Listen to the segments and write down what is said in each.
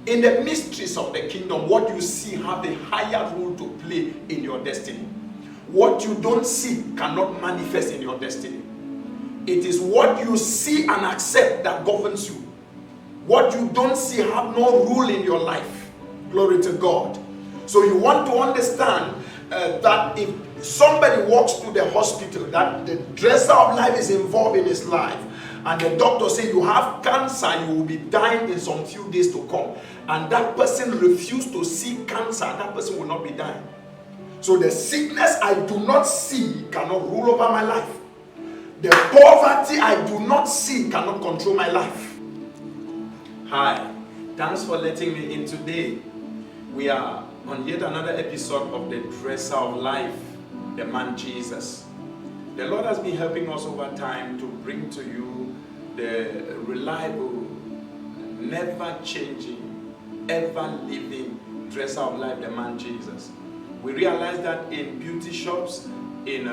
In the mysteries of the kingdom, what you see have a higher role to play in your destiny. What you don't see cannot manifest in your destiny. It is what you see and accept that governs you. What you don't see have no rule in your life. Glory to God. So you want to understand that if somebody walks to the hospital, that the dresser of life is involved in his life, and the doctor says you have cancer, you will be dying in some few days to come, and that person refused to see cancer, that person will not be dying. So the sickness I do not see cannot rule over my life. The poverty I do not see cannot control my life. Hi, thanks for letting me in today. We are on yet another episode of the Dresser of Life, the man Jesus. The Lord has been helping us over time to bring to you the reliable, never changing, ever living Dresser of Life, the man Jesus. We realize that in beauty shops, in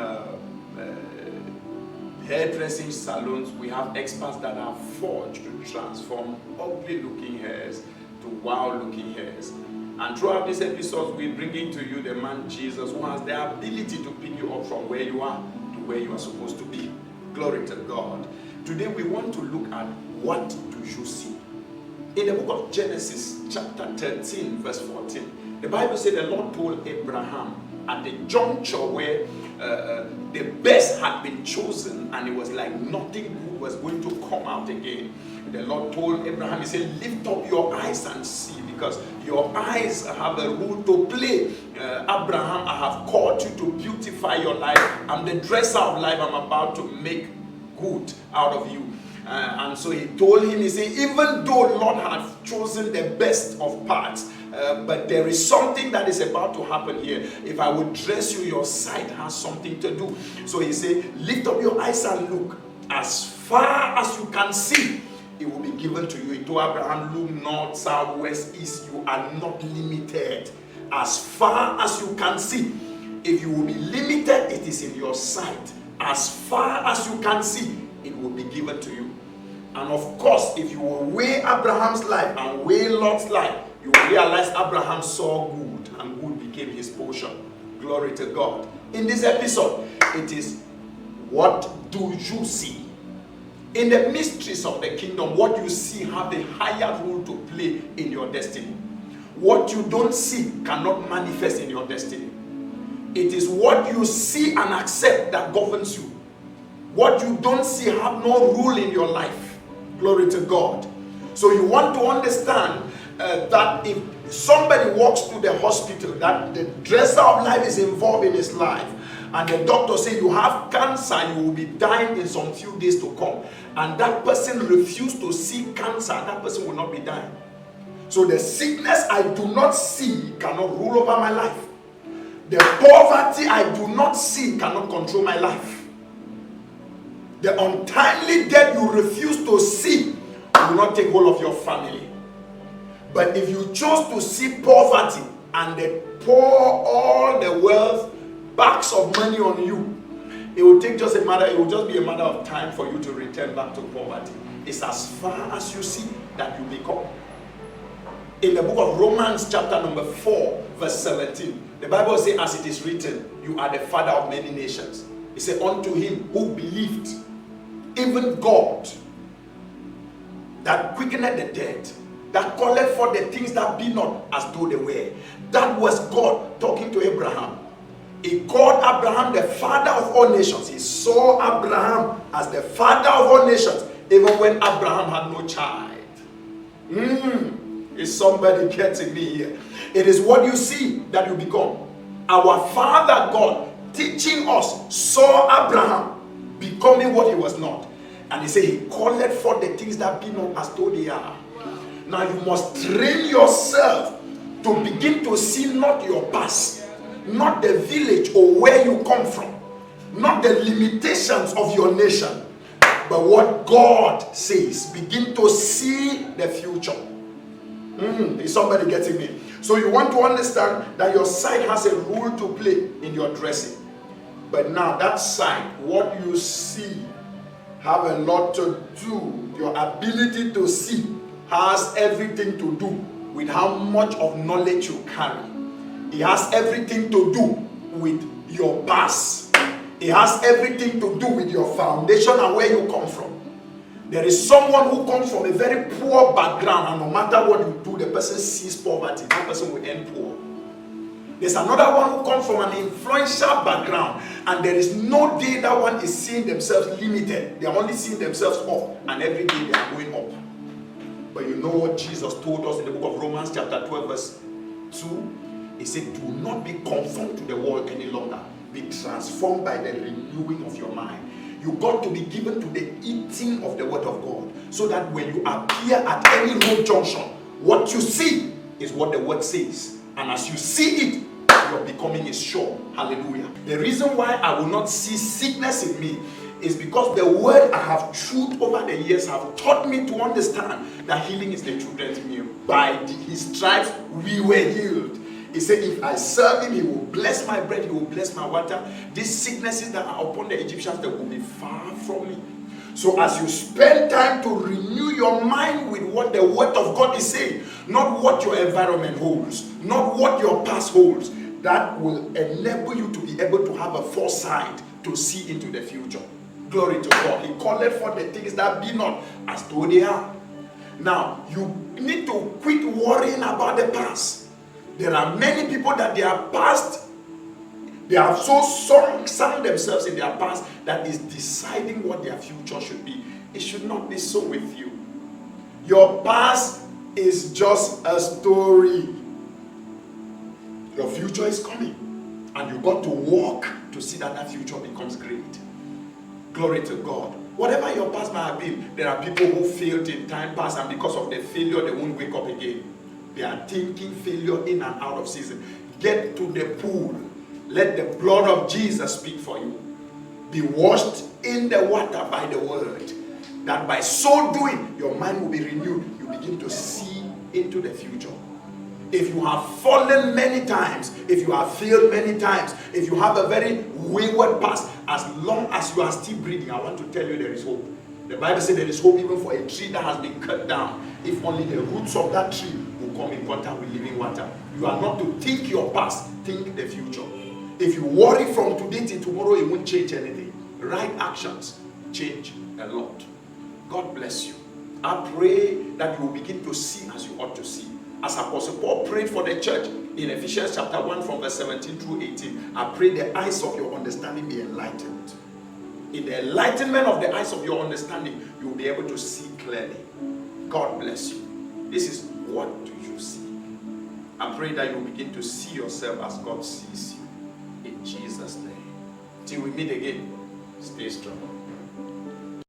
hairdressing salons, we have experts that are forged to transform ugly looking hairs to wow looking hairs. And throughout this episode, we're bringing to you the man Jesus, who has the ability to pick you up from where you are to where you are supposed to be. Glory to God. Today we want to look at what do you see. In the book of Genesis, chapter 13, verse 14, the Bible said the Lord told Abraham at the juncture where the best had been chosen and it was like nothing good was going to come out again. The Lord told Abraham, he said, lift up your eyes and see, because your eyes have a role to play. Abraham, I have called you to beautify your life. I'm the dresser of life. I'm about to make good out of you. And so he told him, he said, even though Lord has chosen the best of parts, but there is something that is about to happen here. If I would dress you, your sight has something to do. So he said, lift up your eyes and look. As far as you can see, it will be given to you. He told Abraham, look north, south, west, east. You are not limited. As far as you can see. If you will be limited, it is in your sight. As far as you can see, it will be given to you. And of course, if you will weigh Abraham's life and weigh Lot's life, you will realize Abraham saw good, and good became his portion. Glory to God. In this episode, it is, what do you see? In the mysteries of the kingdom, what you see have a higher role to play in your destiny. What you don't see cannot manifest in your destiny. It is what you see and accept that governs you. What you don't see have no rule in your life. Glory to God. So you want to understand that if somebody walks to the hospital, that the dresser of life is involved in his life, and the doctor says you have cancer, you will be dying in some few days to come, and that person refused to see cancer, that person will not be dying. So the sickness I do not see cannot rule over my life. The poverty I do not see cannot control my life. The untimely death you refuse to see will not take hold of your family. But if you chose to see poverty and they pour all the wealth, bags of money on you, it will take just a matter, it will just be a matter of time for you to return back to poverty. It's as far as you see that you become. In the book of Romans chapter number 4, verse 17, the Bible says, as it is written, you are the father of many nations. It said, unto him who believed, even God, that quickeneth the dead, that calleth for the things that be not as though they were. That was God talking to Abraham. He called Abraham the father of all nations. He saw Abraham as the father of all nations, even when Abraham had no child. Is somebody getting me here? It is what you see that you become. Our Father God teaching us saw Abraham becoming what he was not. And he said he called for the things that be not as though they are. Now you must train yourself to begin to see not your past, not the village or where you come from, not the limitations of your nation, but what God says. Begin to see the future. Is somebody getting me? So you want to understand that your sight has a role to play in your dressing. But now that sight, what you see, have a lot to do. Your ability to see has everything to do with how much of knowledge you carry. It has everything to do with your past. It has everything to do with your foundation and where you come from. There is someone who comes from a very poor background, and no matter what you do, the person sees poverty. That person will end poor. There's another one who comes from an influential background, and there is no day that one is seeing themselves limited. They are only seeing themselves up, and every day they are going up. But you know what Jesus told us in the book of Romans chapter 12 verse 2? He said, do not be conformed to the world any longer. Be transformed by the renewing of your mind. You got to be given to the eating of the word of God, so that when you appear at any road junction, what you see is what the word says. And as you see it, your becoming is sure. Hallelujah. The reason why I will not see sickness in me is because the word I have truth over the years have taught me to understand that healing is the children's meal. By his stripes we were healed. He said, if I serve him, he will bless my bread, he will bless my water. These sicknesses that are upon the Egyptians, they will be far from me. So as you spend time to renew your mind with what the word of God is saying, not what your environment holds, not what your past holds, that will enable you to be able to have a foresight to see into the future. Glory to God. He called it for the things that be not as though they are. Now, you need to quit worrying about the past. There are many people that their past, they have so sunk themselves in their past that is deciding what their future should be. It should not be so with you. Your past is just a story. Your future is coming, and you got to walk to see that that future becomes great. Glory to God. Whatever your past might have been, there are people who failed in time past, and because of the failure, they won't wake up again. They are thinking failure in and out of season. Get to the pool. Let the blood of Jesus speak for you. Be washed in the water by the word. That by so doing, your mind will be renewed. You begin to see into the future. If you have fallen many times, if you have failed many times, if you have a very wayward past, as long as you are still breathing, I want to tell you there is hope. The Bible says there is hope even for a tree that has been cut down. If only the roots of that tree will come in contact with living water. You are not to think your past, think the future. If you worry from today till tomorrow, it won't change anything. Right actions change a lot. God bless you. I pray that you will begin to see as you ought to see. As Apostle Paul prayed for the church in Ephesians chapter 1 from verse 17 through 18, I pray the eyes of your understanding be enlightened. In the enlightenment of the eyes of your understanding, you will be able to see clearly. God bless you. This is what do you see. I pray that you will begin to see yourself as God sees you. In Jesus' name. Till we meet again, stay strong.